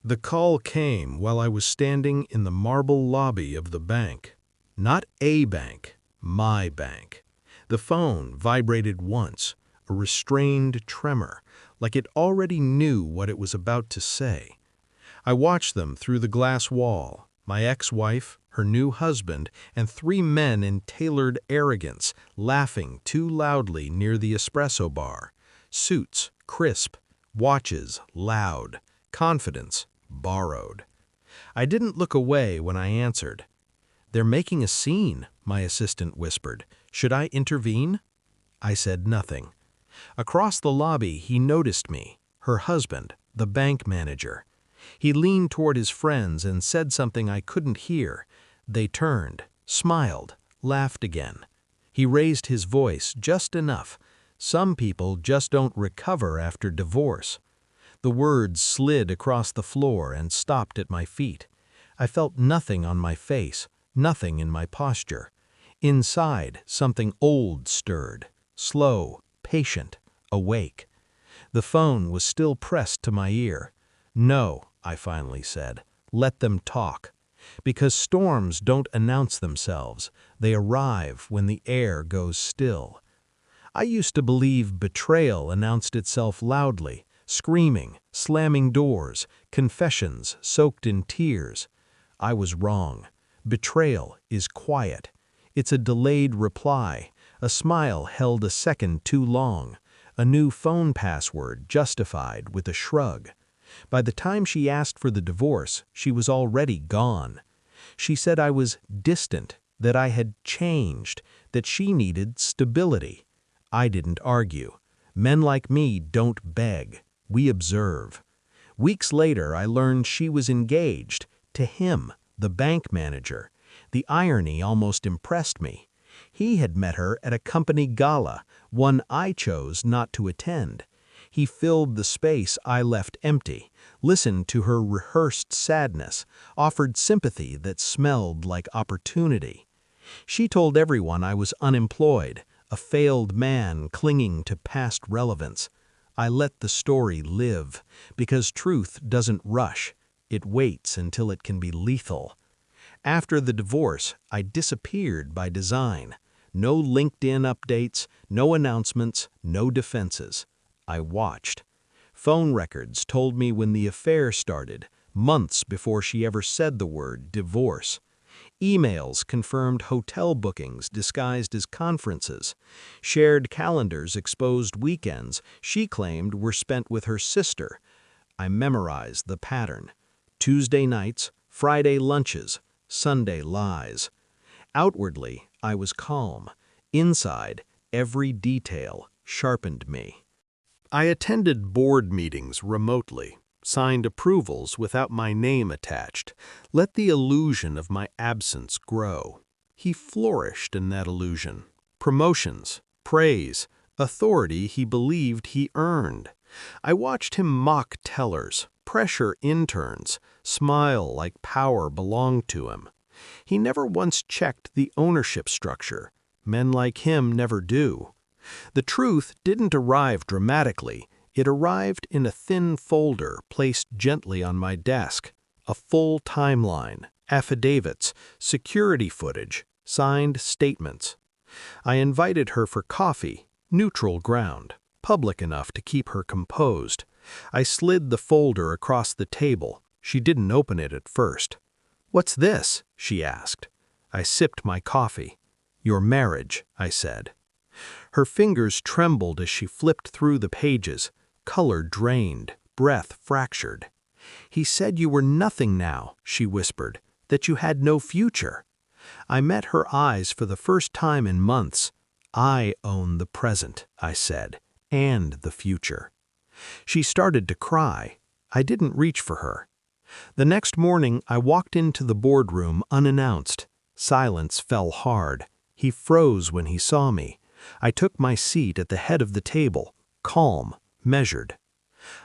The call came while I was standing in the marble lobby of the bank. Not a bank, my bank. The phone vibrated once, a restrained tremor, like it already knew what it was about to say. I watched them through the glass wall, my ex-wife, her new husband, and 3 men in tailored arrogance, laughing too loudly near the espresso bar. Suits, crisp, watches, loud, confidence, borrowed. I didn't look away when I answered. "They're making a scene," my assistant whispered. "Should I intervene?" I said nothing. Across the lobby, he noticed me, her husband, the bank manager. He leaned toward his friends and said something I couldn't hear. They turned, smiled, laughed again. He raised his voice just enough. Some people just don't recover after divorce. The words slid across the floor and stopped at my feet. I felt nothing on my face, nothing in my posture. Inside, something old stirred, slow, patient, awake. The phone was still pressed to my ear. "No," I finally said, "let them talk." Because storms don't announce themselves, they arrive when the air goes still. I used to believe betrayal announced itself loudly, screaming, slamming doors, confessions soaked in tears. I was wrong. Betrayal is quiet. It's a delayed reply, a smile held a second too long, a new phone password justified with a shrug. By the time she asked for the divorce, she was already gone. She said I was distant, that I had changed, that she needed stability. I didn't argue. Men like me don't beg. We observe. Weeks later, I learned she was engaged to him, the bank manager. The irony almost impressed me. He had met her at a company gala, one I chose not to attend. He filled the space I left empty, listened to her rehearsed sadness, offered sympathy that smelled like opportunity. She told everyone I was unemployed, a failed man clinging to past relevance. I let the story live, because truth doesn't rush. It waits until it can be lethal. After the divorce, I disappeared by design. No LinkedIn updates, no announcements, no defenses. I watched. Phone records told me when the affair started, months before she ever said the word divorce. Emails confirmed hotel bookings disguised as conferences. Shared calendars exposed weekends she claimed were spent with her sister. I memorized the pattern. Tuesday nights, Friday lunches, Sunday lies. Outwardly, I was calm. Inside, every detail sharpened me. I attended board meetings remotely, signed approvals without my name attached, let the illusion of my absence grow. He flourished in that illusion. Promotions, praise, authority he believed he earned. I watched him mock tellers, pressure interns, smile like power belonged to him. He never once checked the ownership structure. Men like him never do. The truth didn't arrive dramatically. It arrived in a thin folder placed gently on my desk. A full timeline, affidavits, security footage, signed statements. I invited her for coffee, neutral ground, public enough to keep her composed. I slid the folder across the table. She didn't open it at first. "What's this?" she asked. I sipped my coffee. "Your marriage," I said. Her fingers trembled as she flipped through the pages, color drained, breath fractured. "He said you were nothing now," she whispered, "that you had no future." I met her eyes for the first time in months. "I own the present," I said, "and the future." She started to cry. I didn't reach for her. The next morning, I walked into the boardroom unannounced. Silence fell hard. He froze when he saw me. I took my seat at the head of the table, calm, measured.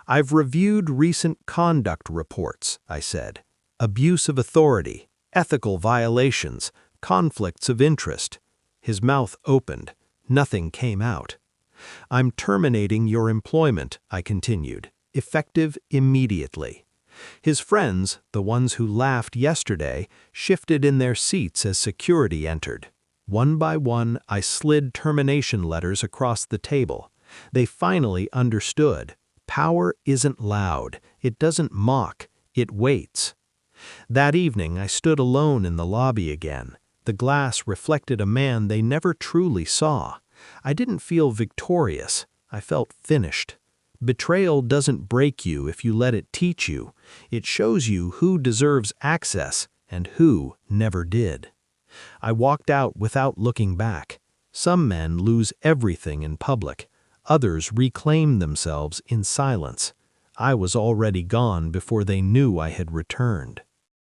"I've reviewed recent conduct reports," I said. "Abuse of authority, ethical violations, conflicts of interest." His mouth opened. Nothing came out. "I'm terminating your employment," I continued, "effective immediately." His friends, the ones who laughed yesterday, shifted in their seats as security entered. One by one, I slid termination letters across the table. They finally understood. Power isn't loud. It doesn't mock. It waits. That evening, I stood alone in the lobby again. The glass reflected a man they never truly saw. I didn't feel victorious. I felt finished. Betrayal doesn't break you if you let it teach you. It shows you who deserves access and who never did. I walked out without looking back. Some men lose everything in public. Others reclaim themselves in silence. I was already gone before they knew I had returned.